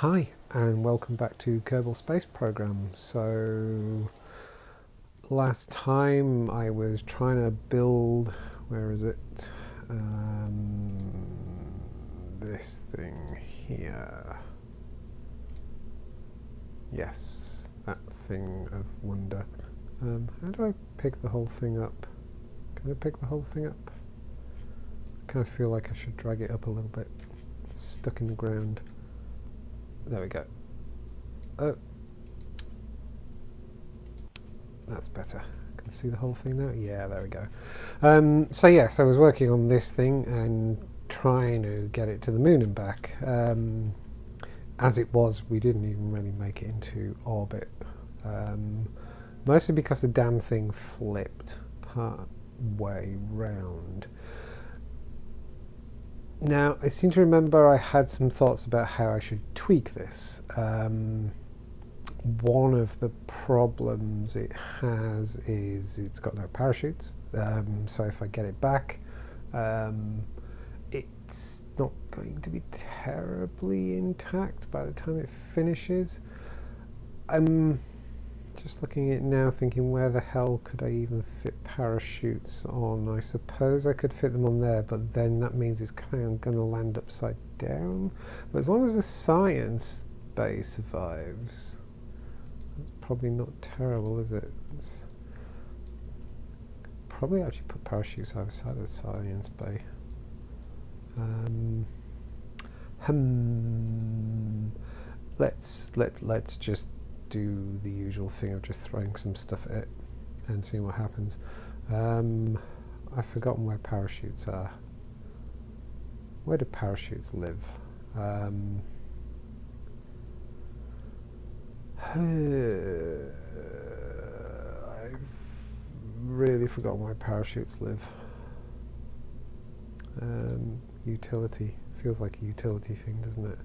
Hi, and welcome back to Kerbal Space Program. So, last time I was trying to build, where is it? This thing here. Yes, that thing of wonder. How do I pick the whole thing up? Can I pick the whole thing up? I kind of feel like I should drag it up a little bit. It's stuck in the ground. There we go. Oh, that's better. Can see the whole thing now? Yeah, there we go. So yes, I was working on this thing and trying to get it to the moon and back. As it was, we didn't even really make it into orbit. Mostly because the damn thing flipped part way round. Now, I seem to remember I had some thoughts about how I should tweak this. One of the problems it has is it's got no parachutes, so if I get it back, it's not going to be terribly intact by the time it finishes. I'm just looking at it now thinking, where the hell could I even fit parachutes on? I suppose I could fit them on there, but then that means it's kind of going to land upside down. But as long as the science bay survives, it's probably not terrible, is it? It's probably actually put parachutes outside of the science bay. Let's just do the usual thing of just throwing some stuff at it and seeing what happens. I've forgotten where parachutes are. Where do parachutes live? I've really forgotten where parachutes live. Utility. Feels like a utility thing, doesn't it?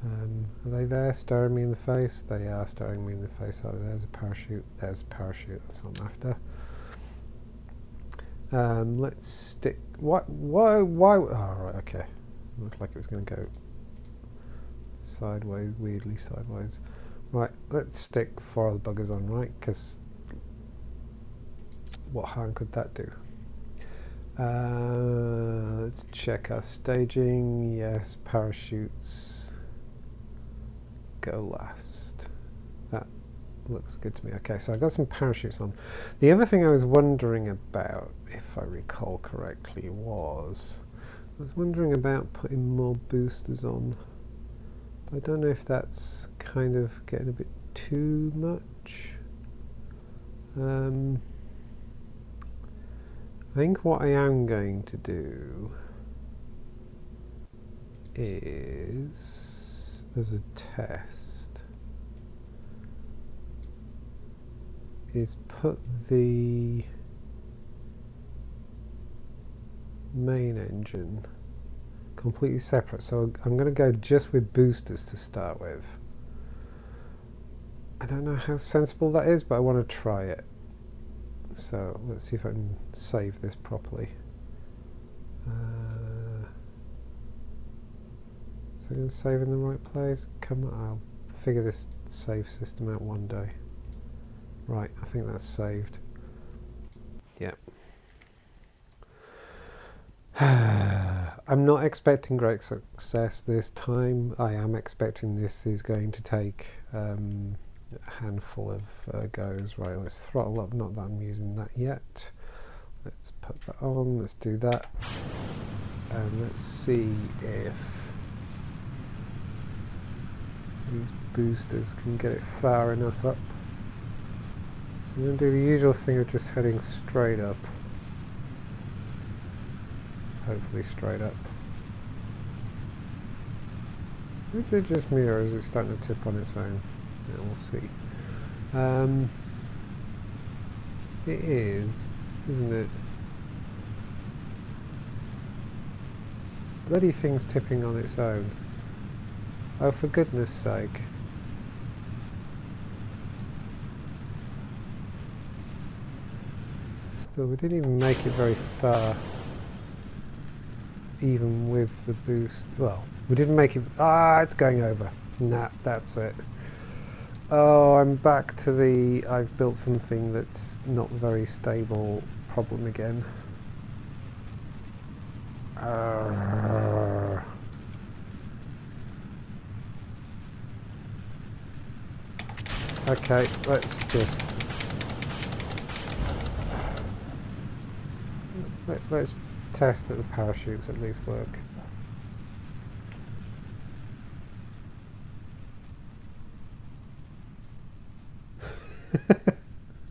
Are they there staring me in the face? They are staring me in the face. Oh, there's a parachute. There's a parachute. That's what I'm after. Let's stick. Why? Oh, right, okay. Looked like it was going to go sideways, weirdly sideways. Right, let's stick 4 other buggers on, right? Because what harm could that do? Let's check our staging. Yes, parachutes go last. That looks good to me. Okay, so I got some parachutes on. The other thing I was wondering about, if I recall correctly, was I was wondering about putting more boosters on. But I don't know if that's kind of getting a bit too much. I think what I am going to do is, as a test, is put the main engine completely separate. So I'm going to go just with boosters to start with. I don't know how sensible that is, but I want to try it. So let's see if I can save this properly. So I'm going to save in the right place. Come on, I'll figure this save system out one day. Right, I think that's saved. Yep. I'm not expecting great success this time. I am expecting this is going to take a handful of goes. Right, let's throttle up. Not that I'm using that yet. Let's put that on. Let's do that. And let's see if these boosters can get it far enough up. So I'm going to do the usual thing of just heading straight up. Hopefully straight up. Is it just me, or is it starting to tip on its own? Yeah, we'll see. It is, isn't it? Bloody thing's tipping on its own. Oh, for goodness sake. Still, we didn't even make it very far. Even with the boost. Well, we didn't make it. Ah, it's going over. Nah, that's it. Oh, I'm back to the I've built something that's not very stable problem again. Okay, let's test that the parachutes at least work.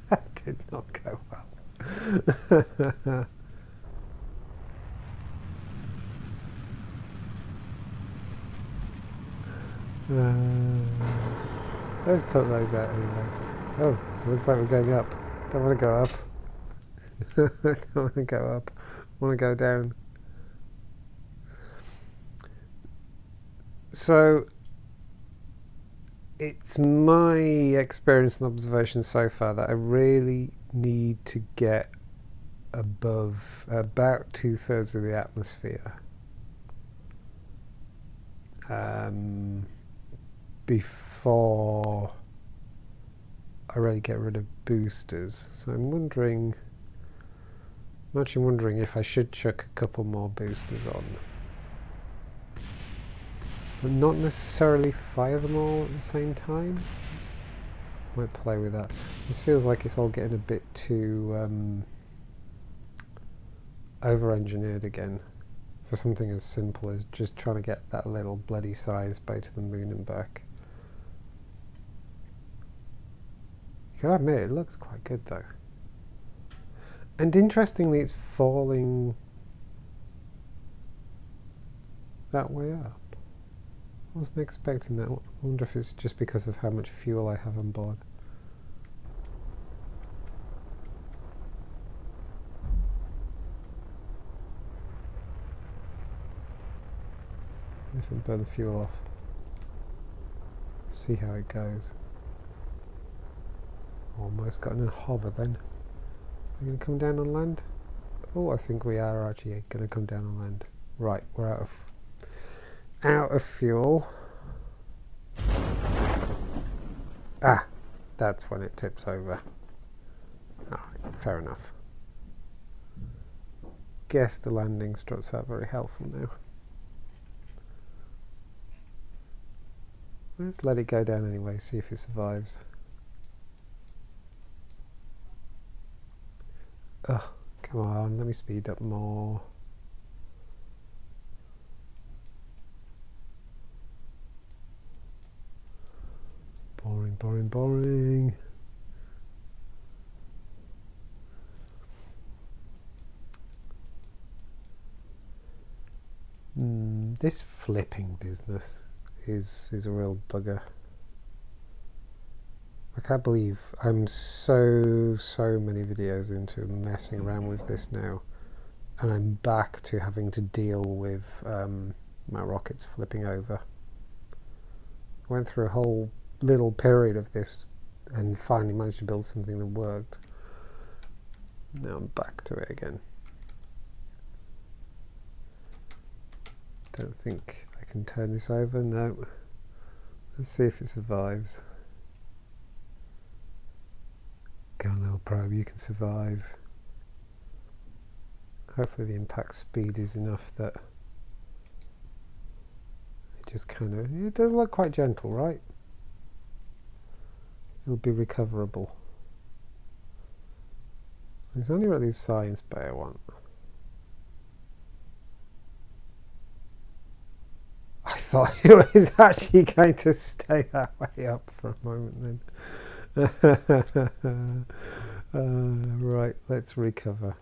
That did not go well. Let's put those out anyway. Oh, looks like we're going up. Don't want to go up. Don't want to go up. I want to go down. So, it's my experience and observation so far that I really need to get above about 2/3 of the atmosphere before I really get rid of boosters. So I'm actually wondering if I should chuck a couple more boosters on. But not necessarily fire them all at the same time. Might play with that. This feels like it's all getting a bit too over-engineered again for something as simple as just trying to get that little bloody science bay to the moon and back. You gotta admit, it looks quite good though. And interestingly, it's falling that way up. I wasn't expecting that. I wonder if it's just because of how much fuel I have on board. If I burn the fuel off. See how it goes. Almost got in a hover then. Are we going to come down on land? Oh, I think we are actually going to come down on land. Right, we're out of fuel. Ah, that's when it tips over. Alright, fair enough. Guess the landing struts are very helpful now. Let's let it go down anyway, see if it survives. Ugh, come on, let me speed up more. Boring, boring, boring. This flipping business is a real bugger. I can't believe I'm so many videos into messing around with this now, and I'm back to having to deal with my rockets flipping over. I went through a whole little period of this and finally managed to build something that worked. Now I'm back to it again. Don't think I can turn this over. No. Let's see if it survives. Go on, little probe, you can survive. Hopefully the impact speed is enough that it just kind of, it does look quite gentle, right? It'll be recoverable. It's only really science bay I want. I thought it was actually going to stay that way up for a moment then. Right, let's recover.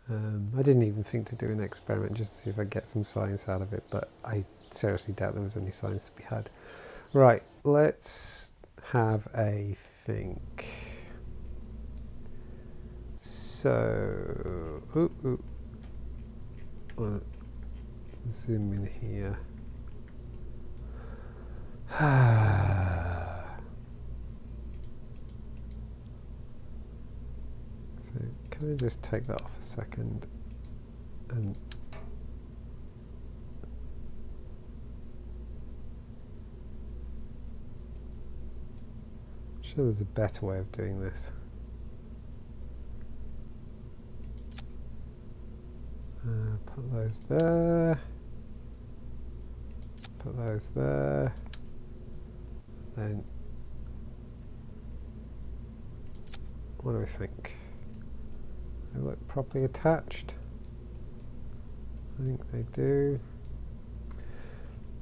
I didn't even think to do an experiment just to see if I get some science out of it, but I seriously doubt there was any science to be had. Right, let's have a think. So, zoom in here. So can I just take that off a second and sure there's a better way of doing this. Put those there. Put those there. Then, what do we think? They look properly attached. I think they do.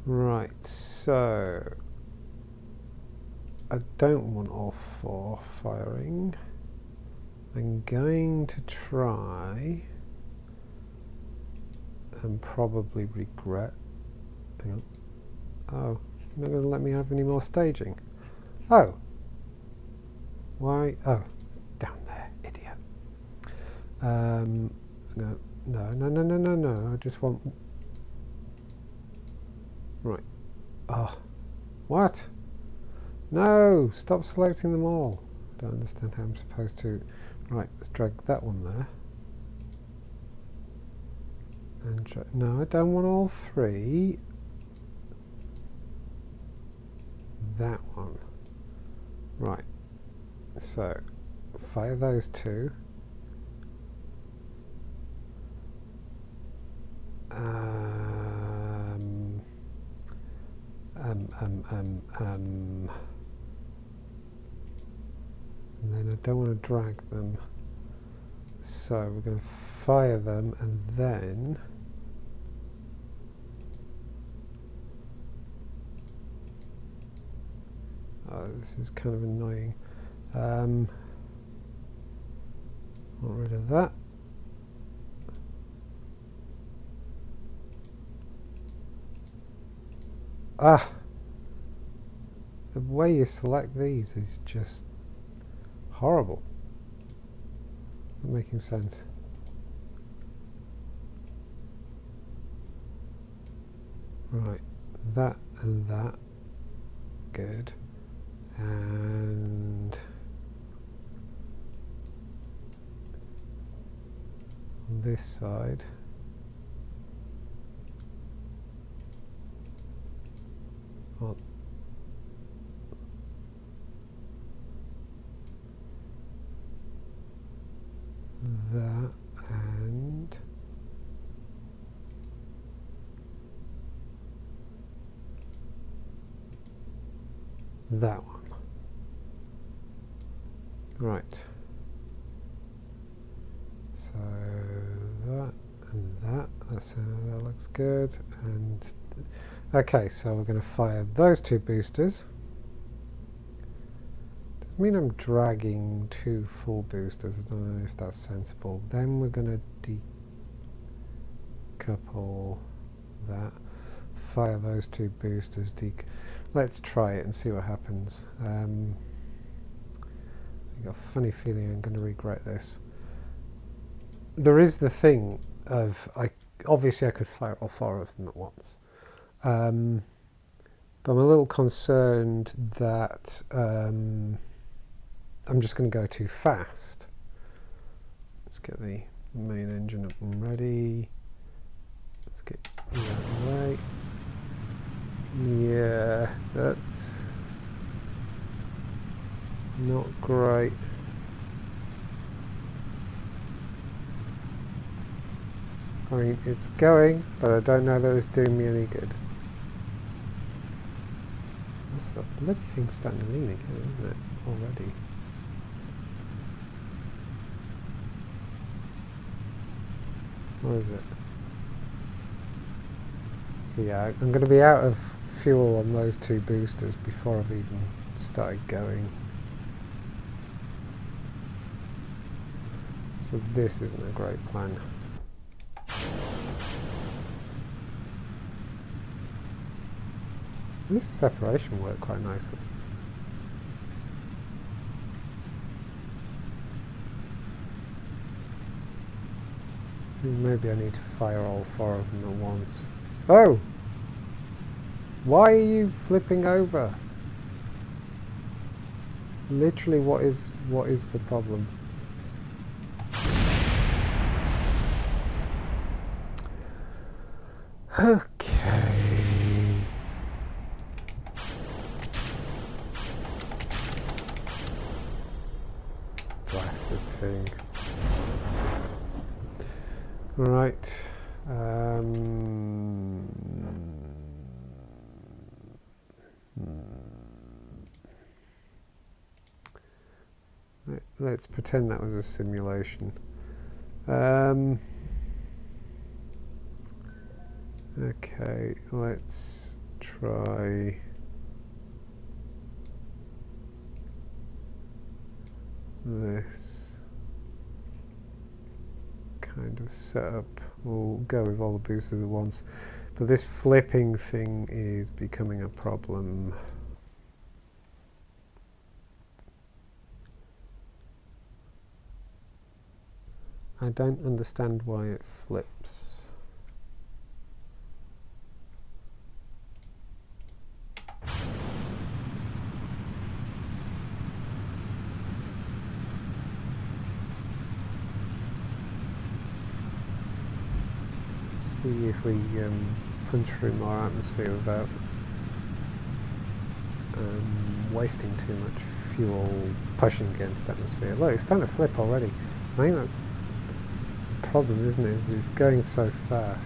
Right, so I don't want all 4 firing. I'm going to try and probably regret. Hang on. Oh, you're not going to let me have any more staging. Oh. Why? Oh, it's down there, idiot. No. I just want. Right. Oh. What? No! Stop selecting them all. I don't understand how I'm supposed to. Right, let's drag that one there. And no, I don't want all 3. That one. Right. So, fire those 2. And then I don't want to drag them. So we're going to fire them and then oh, this is kind of annoying. Want rid of that. Ah! The way you select these is just horrible. Not making sense. Right, that and that. Good. And on this side. On that and that one. Right. So that and that. That looks good. And okay, so we're going to fire those 2 boosters. Doesn't mean I'm dragging 2 full boosters. I don't know if that's sensible. Then we're going to decouple that. Fire those 2 boosters. Let's try it and see what happens. I've got a funny feeling I'm going to regret this. There is the thing of obviously I could fire all 4 of them at once. But I'm a little concerned that I'm just going to go too fast. Let's get the main engine up and ready. Let's get you out of the way. Yeah, that's not great. I mean, it's going, but I don't know that it's doing me any good. That's the bloody thing starting to lean again, isn't it? Already. Where is it? So yeah, I'm going to be out of fuel on those 2 boosters before I've even started going. So this isn't a great plan. This separation worked quite nicely. Maybe I need to fire all 4 of them at once. Oh! Why are you flipping over? Literally, what is the problem? Okay. Right. Let's pretend that was a simulation. Okay, let's try this kind of setup. We'll go with all the boosters at once, but this flipping thing is becoming a problem. I don't understand why it flips. See if we punch through more atmosphere without wasting too much fuel pushing against atmosphere. Look, it's starting to flip already. I think that's the problem, isn't it? It's going so fast.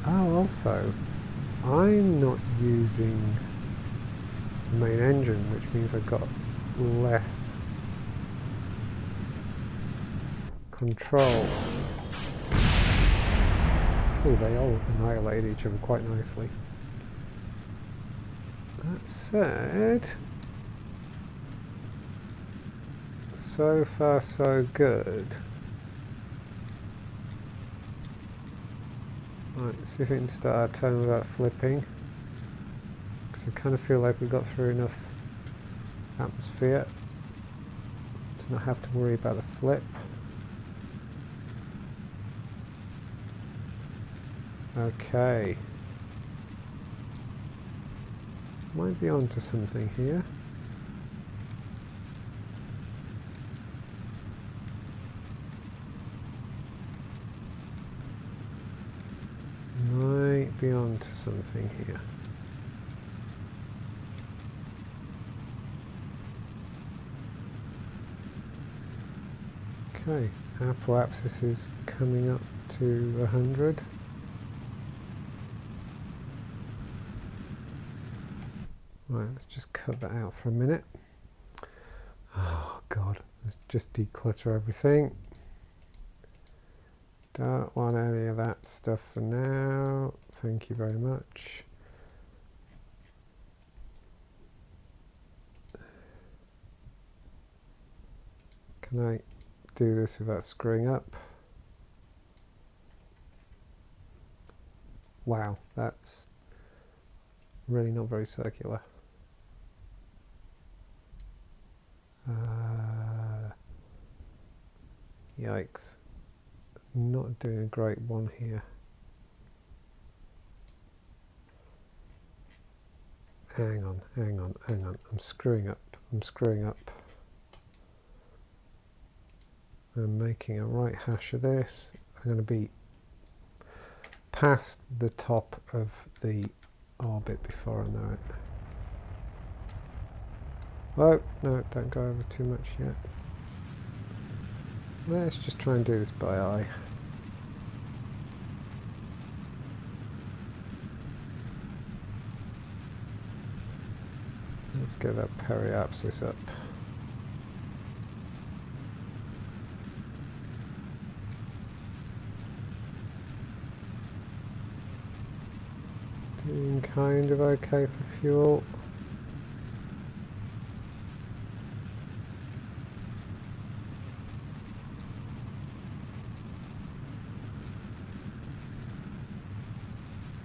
Oh, also, I'm not using the main engine, which means I've got less control. Oh, they all annihilate each other quite nicely. That said, so far so good. Right, see if we can start our turn without flipping. Because I kind of feel like we got through enough atmosphere to not have to worry about the flip. Okay. Might be onto something here. Might be onto something here. Okay, apoapsis is coming up to 100. Right, let's just cut that out for a minute. Oh god, let's just declutter everything. Don't want any of that stuff for now. Thank you very much. Can I do this without screwing up? Wow, that's really not very circular. Yikes. Not doing a great one here. Hang on. I'm screwing up. I'm making a right hash of this. I'm going to be past the top of the orbit before I know it. Oh, no, don't go over too much yet. Let's just try and do this by eye. Let's get that periapsis up. Doing kind of okay for fuel.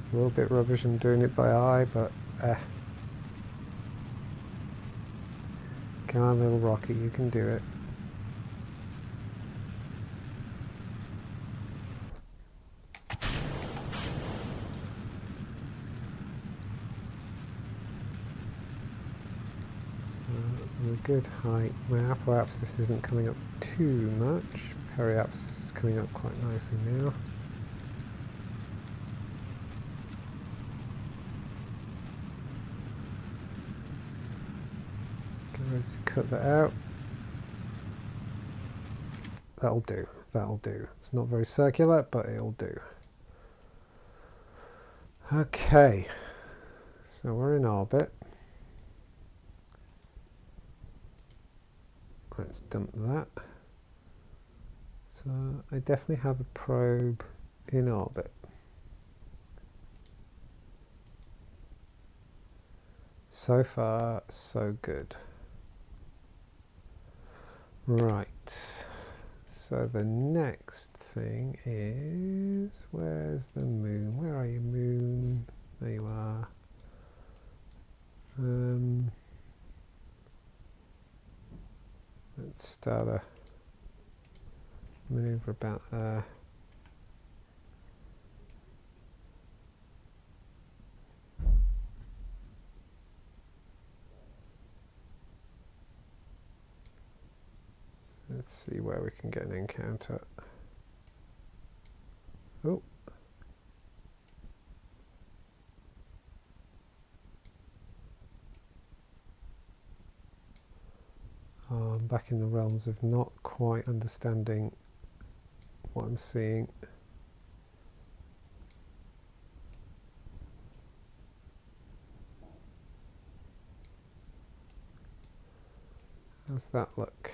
It's a little bit rubbish I'm doing it by eye, but come on, little rocket, you can do it. A good height. My apoapsis isn't coming up too much. Periapsis is coming up quite nicely now. Let's get rid going to cut that out. That'll do. That'll do. It's not very circular, but it'll do. Okay. So we're in orbit. Let's dump that. So I definitely have a probe in orbit. So far, so good. Right. So the next thing is, where's the moon? Where are you, moon? There you are. Let's start a maneuver about there. Let's see where we can get an encounter. Oh. I'm back in the realms of not quite understanding what I'm seeing. How's that look?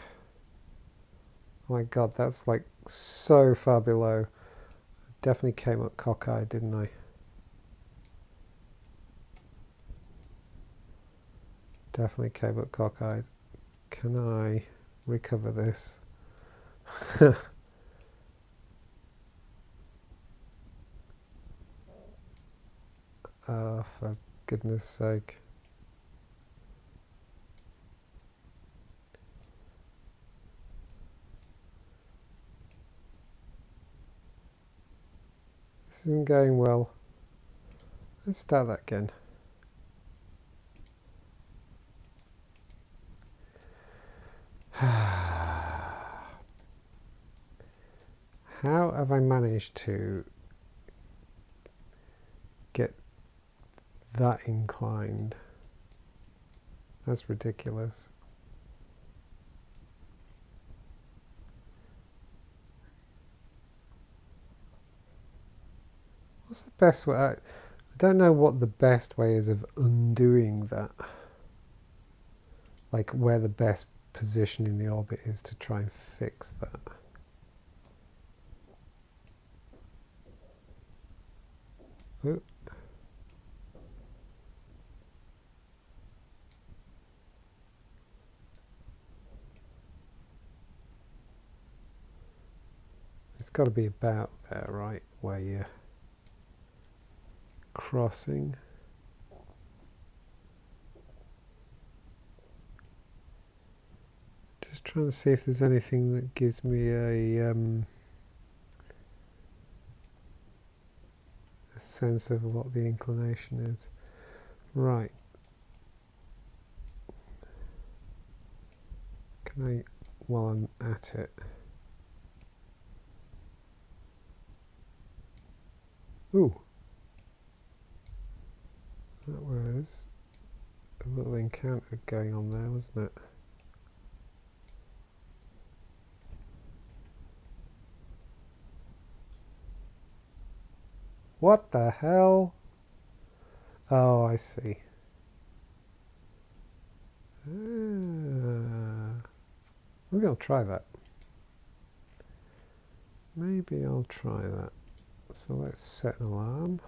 Oh my god, that's like so far below. Definitely came up cockeyed, didn't I? Definitely came up cockeyed. Can I recover this? Oh, for goodness sake. This isn't going well. Let's start that again. How have I managed to get that inclined? That's ridiculous. What's the best way? I don't know what the best way is of undoing that. Like where the best position in the orbit is to try and fix that. Ooh. It's got to be about there, right, where you're crossing. Just trying to see if there's anything that gives me a sense of what the inclination is. Right. Can I, while I'm at it, ooh, that was a little encounter going on there, wasn't it? What the hell? Oh, I see. Maybe I'll try that. Maybe I'll try that. So let's set an alarm.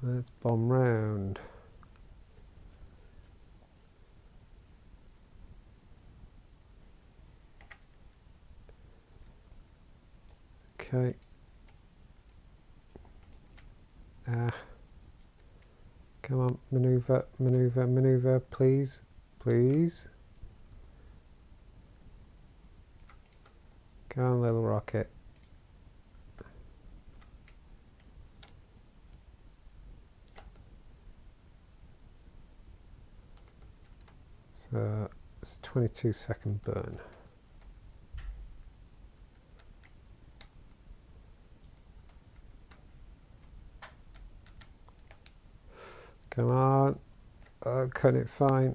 Let's bomb round. Okay. Come on, maneuver, maneuver, maneuver, please, please. Come on, little rocket. So it's a 22-second burn. Come on. Cut it fine.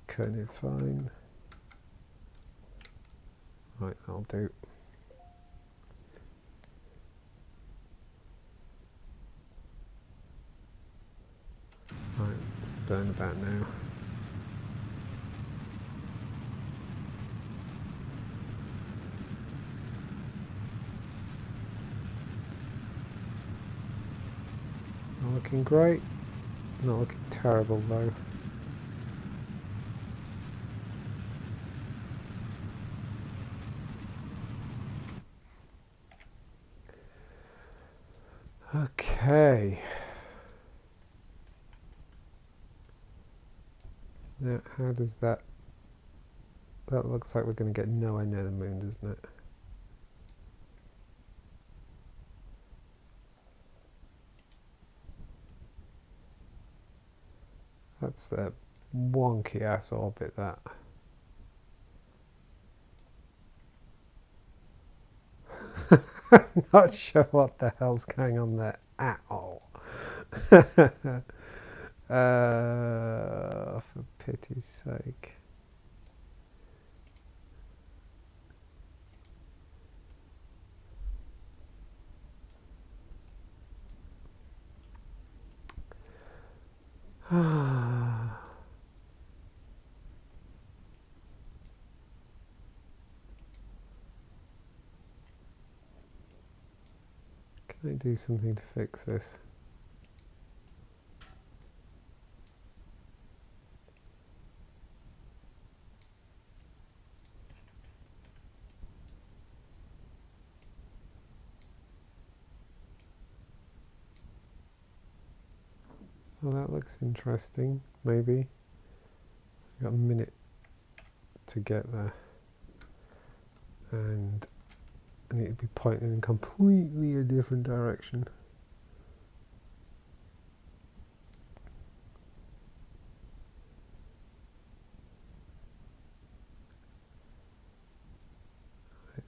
Cut it fine. Right, that'll do. Right, let's burn about now. Not looking great. Not looking terrible though. Okay. Now, how does that... That looks like we're going to get nowhere near the moon, doesn't it? That's a wonky ass orbit, that. Not sure what the hell's going on there at all. For pity's sake. Can I do something to fix this? Oh, that looks interesting. Maybe. I've got a minute to get there. And I need to be pointing in completely a different direction.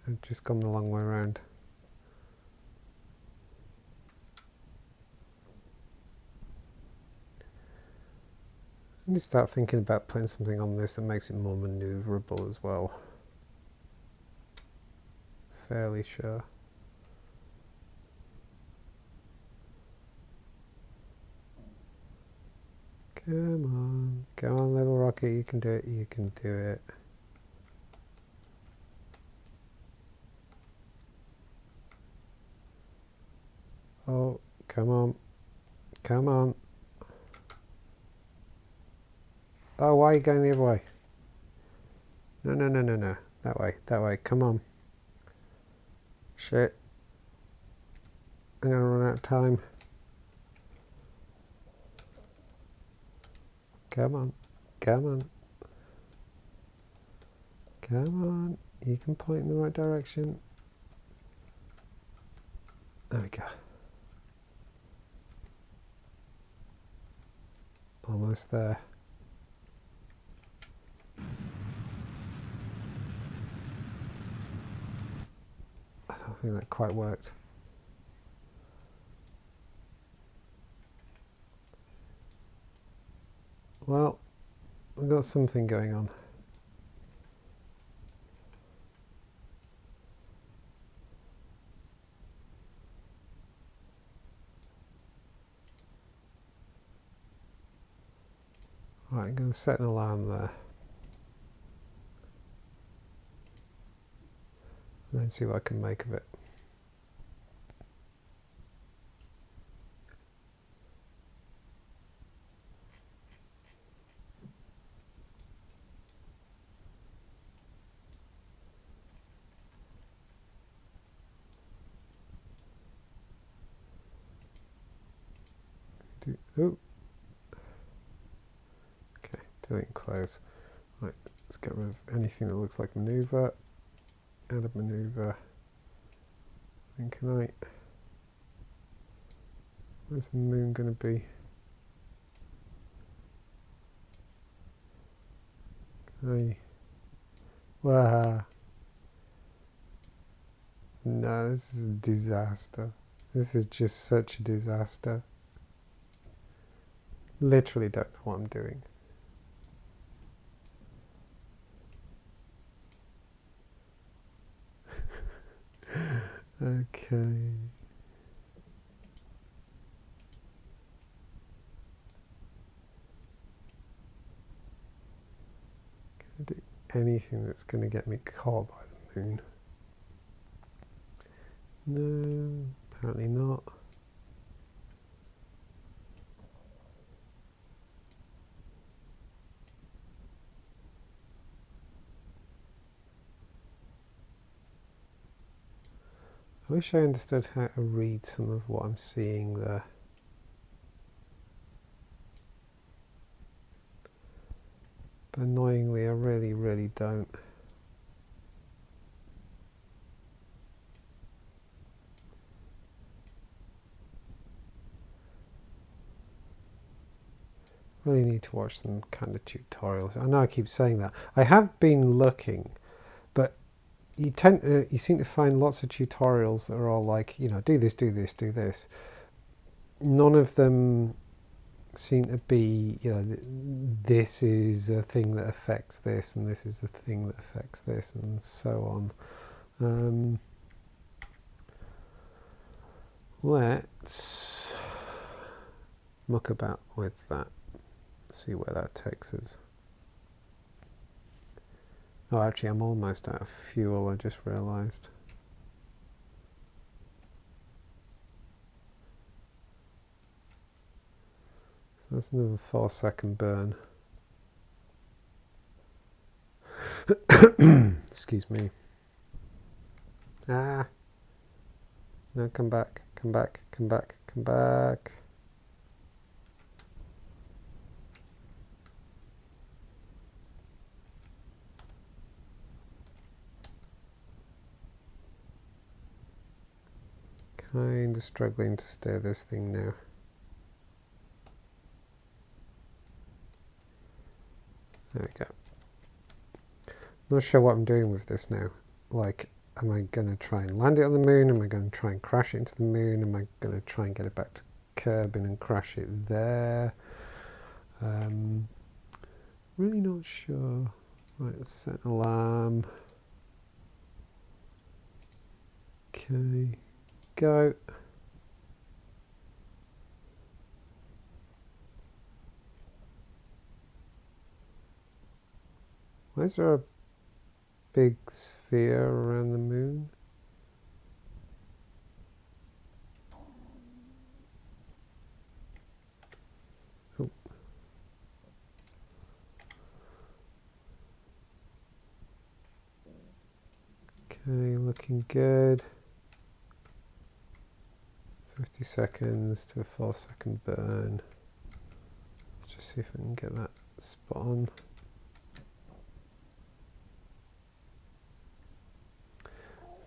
I've just gone the long way around. I need to start thinking about putting something on this that makes it more manoeuvrable as well. Fairly sure. Come on little rocket, you can do it, you can do it. Oh, come on, come on. Oh, why are you going the other way? No, no, no, no, no. That way, come on. Shit. I'm gonna run out of time. Come on, come on. Come on, you can point in the right direction. There we go. Almost there. I don't think that quite worked. Well, we've got something going on. Right, I'm going to set an alarm there. And then see what I can make of it. Oh. Okay, delete and close. Right, let's get rid of anything that looks like maneuver. Add a maneuver. And can I... Where's the moon going to be? Can I... Wow. No, this is a disaster. This is just such a disaster. Literally don't know what I'm doing. Okay. Gonna do anything that's going to get me caught by the moon. No, apparently not. I wish I understood how to read some of what I'm seeing there. But annoyingly, I really don't. Really need to watch some kind of tutorials. I know I keep saying that. I have been looking, but you seem to find lots of tutorials that are all like, you know, do this, do this, do this. None of them seem to be, you know, this is a thing that affects this, and this is a thing that affects this, and so on. Let's muck about with that. See where that takes us. Oh, actually, I'm almost out of fuel, I just realised. So that's another 4-second burn. Excuse me. Ah. No, come back, come back, come back, come back. Kind of struggling to steer this thing now. There we go. Not sure what I'm doing with this now. Like, am I going to try and land it on the moon? Am I going to try and crash it into the moon? Am I going to try and get it back to Kerbin and crash it there? Really not sure. Right, let's set an alarm. Okay, go. Why is there a big sphere around the moon? Oh. Okay, looking good. 50 seconds to a 4-second burn. Let's just see if I can get that spot on.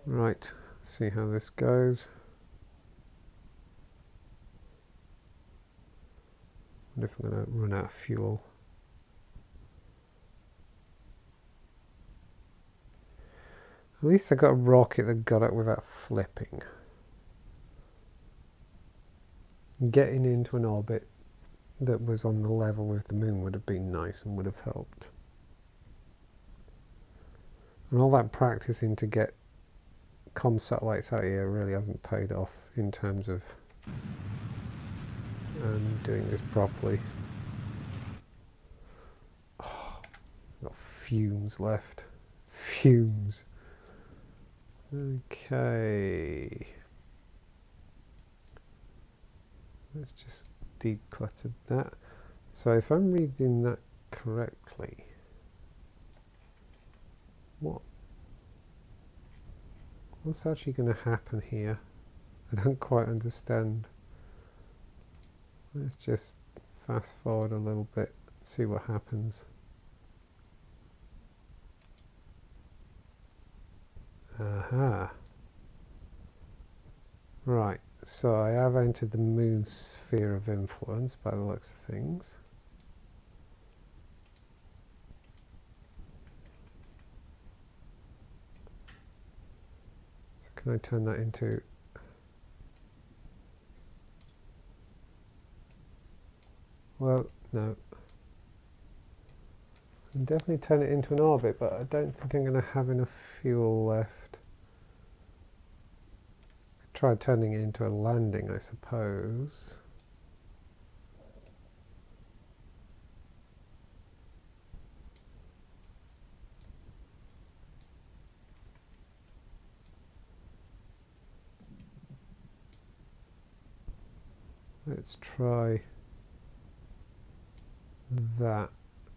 Right, see how this goes. I wonder if I'm going to run out of fuel. At least I got a rocket that got it without flipping. Getting into an orbit that was on the level with the moon would have been nice and would have helped. And all that practicing to get comm satellites out here really hasn't paid off in terms of doing this properly. Oh, got fumes left. Fumes. Okay. Let's just declutter that. So if I'm reading that correctly, what's actually going to happen here? I don't quite understand. Let's just fast forward a little bit, see what happens. Aha. Right, so I have entered the moon's sphere of influence by the looks of things. So can I turn that into Well, no. I can definitely turn it into an orbit, but I don't think I'm going to have enough fuel left. Try turning it into a landing, I suppose. Let's try that.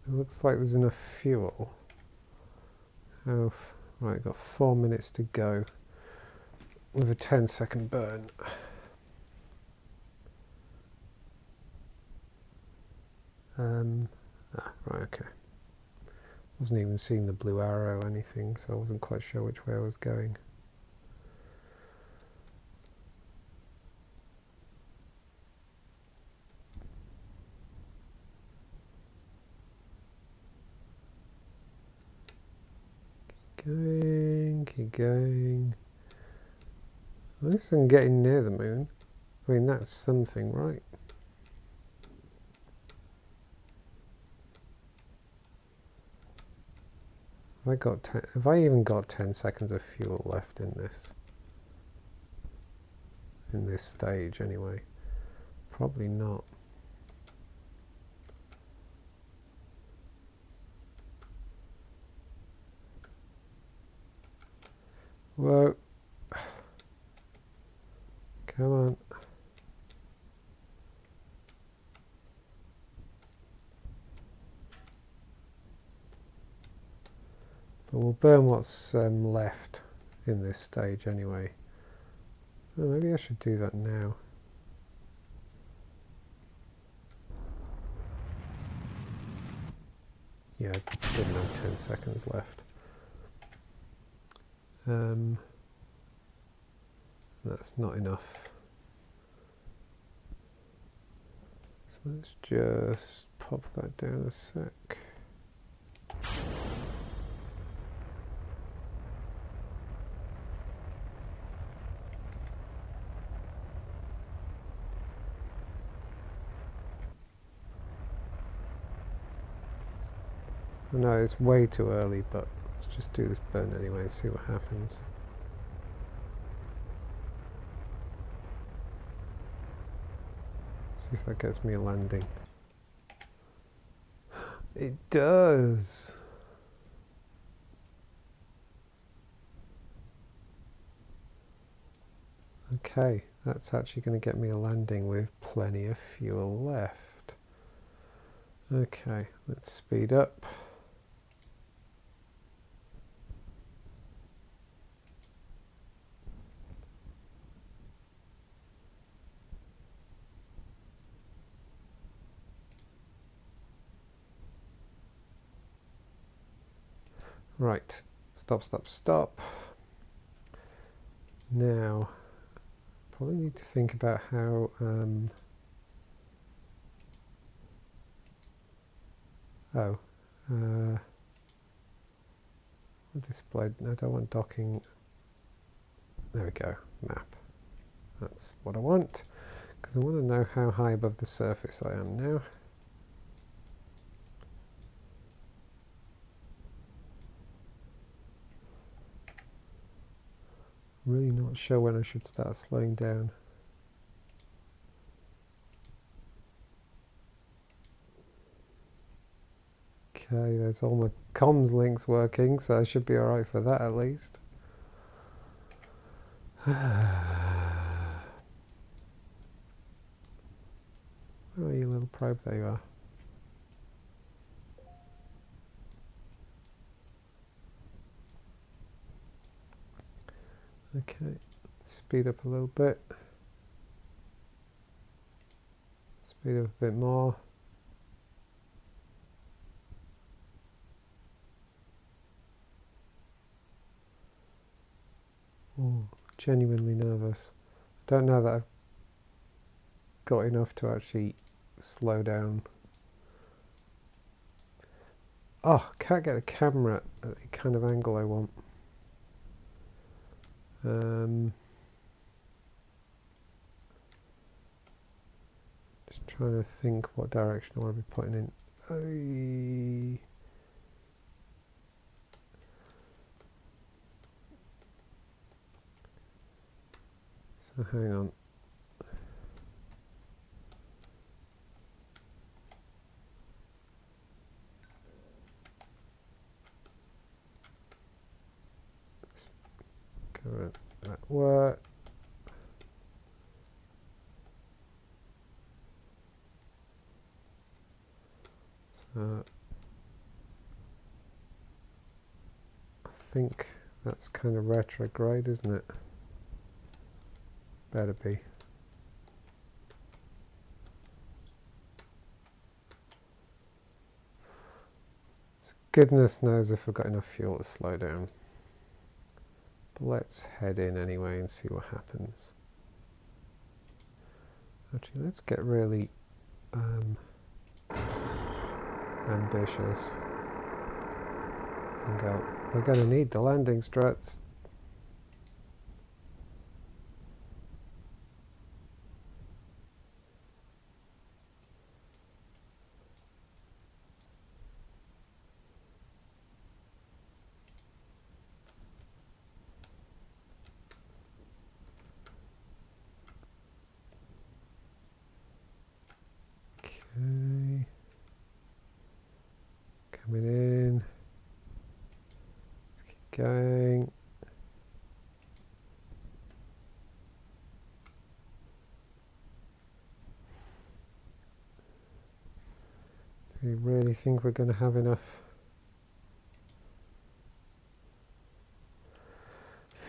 It looks like there's enough fuel. Right, got 4 minutes to go with a 10-second burn. Right, okay. Wasn't even seeing the blue arrow or anything, so I wasn't quite sure which way I was going. Keep going. At least I'm getting near the moon. I mean, that's something, right? Have I even got 10 seconds of fuel left in this? In this stage, anyway. Probably not. Whoa. Come on. But we'll burn what's left in this stage anyway. Oh, maybe I should do that now. Yeah, I didn't have 10 seconds left. That's not enough. So let's just pop that down a sec. I know it's way too early, but let's just do this burn anyway and see what happens. See if that gets me a landing. It does! Okay, that's actually going to get me a landing with plenty of fuel left. Okay, let's speed up. Right, stop, stop, stop. Now, probably need to think about how display. I don't want docking. There we go, map. That's what I want, because I want to know how high above the surface I am now. Really not sure when I should start slowing down. Okay, there's all my comms links working, so I should be alright for that at least. Where are you, little probe? There you are. Okay, speed up a little bit. Speed up a bit more. Oh, genuinely nervous. Don't know that I've got enough to actually slow down. Oh, can't get the camera at the kind of angle I want. Just trying to think what direction I want to be putting in. So hang on. Current at work. So I think that's kind of retrograde, isn't it? Better be. So goodness knows if I've got enough fuel to slow down. But let's head in anyway and see what happens. Actually, let's get really ambitious and go, we're going to need the landing struts. Okay. Coming in. Let's keep going. Do you really think we're going to have enough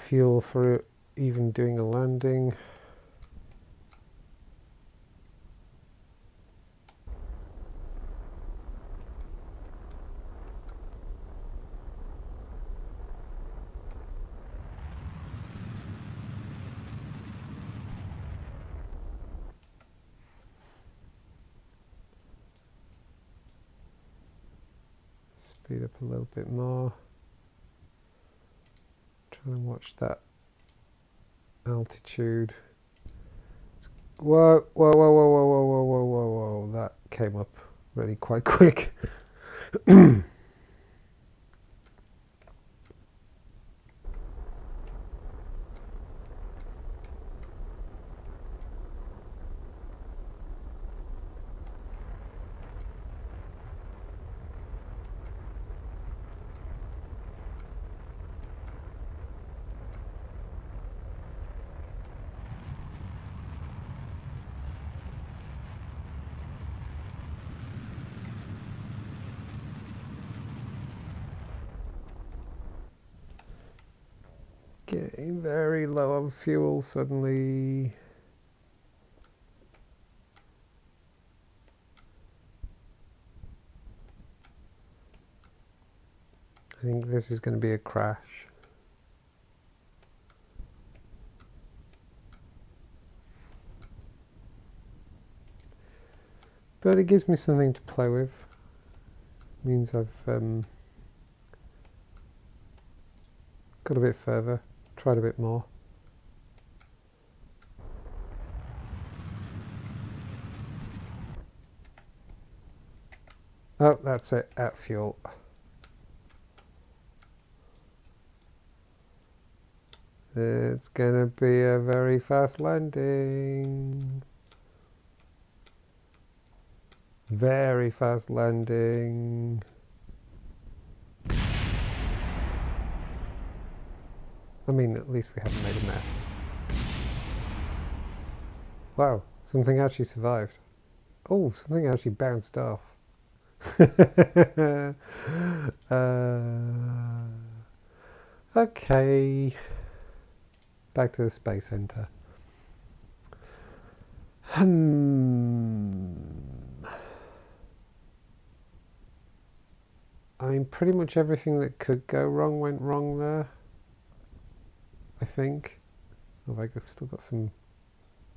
fuel for even doing a landing? Speed up a little bit more. Try and watch that altitude. Whoa, whoa, whoa, whoa, whoa, whoa, whoa, whoa, whoa, whoa. That came up really quite quick. Getting very low on fuel suddenly. I think this is going to be a crash. But it gives me something to play with. It means I've got a bit further, tried a bit more. Oh, that's it, at fuel. It's gonna be a very fast landing. Very fast landing. I mean, at least we haven't made a mess. Wow, something actually survived. Oh, something actually bounced off. Okay. Back to the Space Center. I mean, pretty much everything that could go wrong went wrong there, I think. Oh, I still got some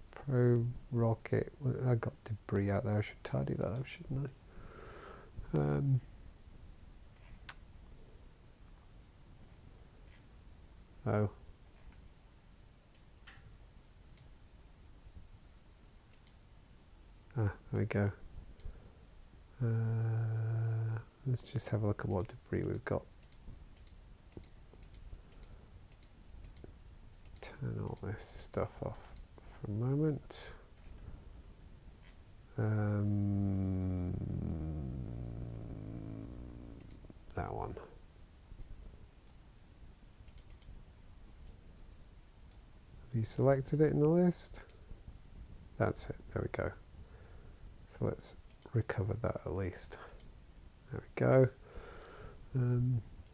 pro-rocket. I got debris out there. I should tidy that up, shouldn't I? Oh. There we go. Let's just have a look at what debris we've got. Turn all this stuff off for a moment. That one. Have you selected it in the list? That's it. There we go. So let's recover that at least. There we go.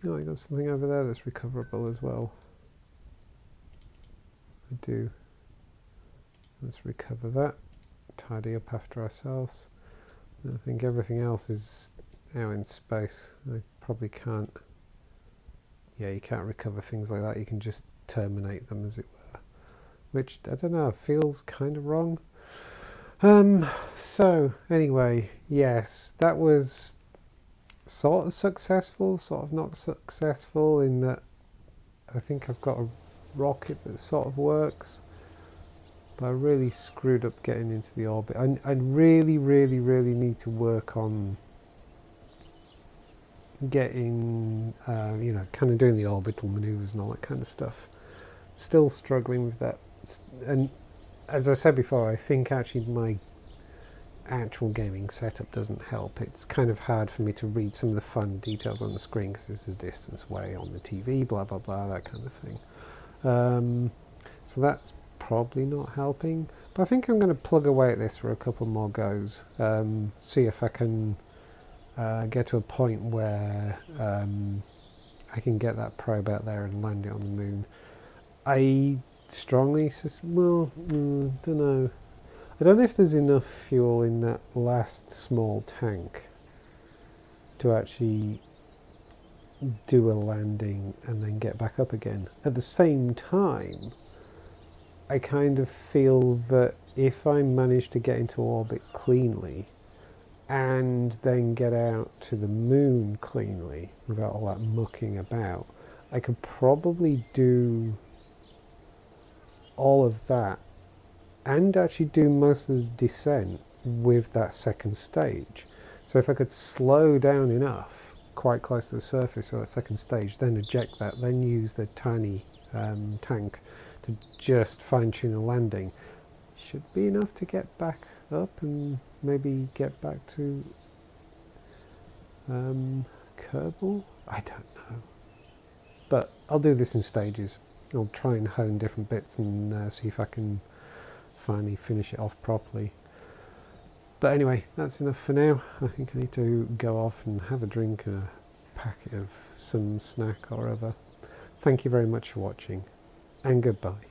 Oh, I got something over there that's recoverable as well. I do. Let's recover that. Tidy up after ourselves. I think everything else is out in space. I probably can't. Yeah, you can't recover things like that. You can just terminate them, as it were. Which, I don't know, feels kind of wrong. So, anyway, yes, that was sort of successful, sort of not successful, in that I think I've got a rocket that sort of works. But I really screwed up getting into the orbit. I really need to work on getting, kind of doing the orbital maneuvers and all that kind of stuff. Still struggling with that. And as I said before, I think actually my actual gaming setup doesn't help. It's kind of hard for me to read some of the fun details on the screen because it's a distance away on the TV, blah blah blah, that kind of thing. So that's probably not helping, but I think I'm going to plug away at this for a couple more goes, see if I can get to a point where I can get that probe out there and land it on the moon. I strongly don't know. I don't know if there's enough fuel in that last small tank to actually do a landing and then get back up again. At the same time, I kind of feel that if I manage to get into orbit cleanly and then get out to the moon cleanly without all that mucking about, I could probably do all of that and actually do most of the descent with that second stage. So if I could slow down enough quite close to the surface for that second stage, then eject that, then use the tiny tank to just fine-tune a landing, should be enough to get back up and maybe get back to Kerbal? I don't know. But I'll do this in stages. I'll try and hone different bits and see if I can finally finish it off properly. But anyway, that's enough for now. I think I need to go off and have a drink and a packet of some snack or other. Thank you very much for watching, and goodbye.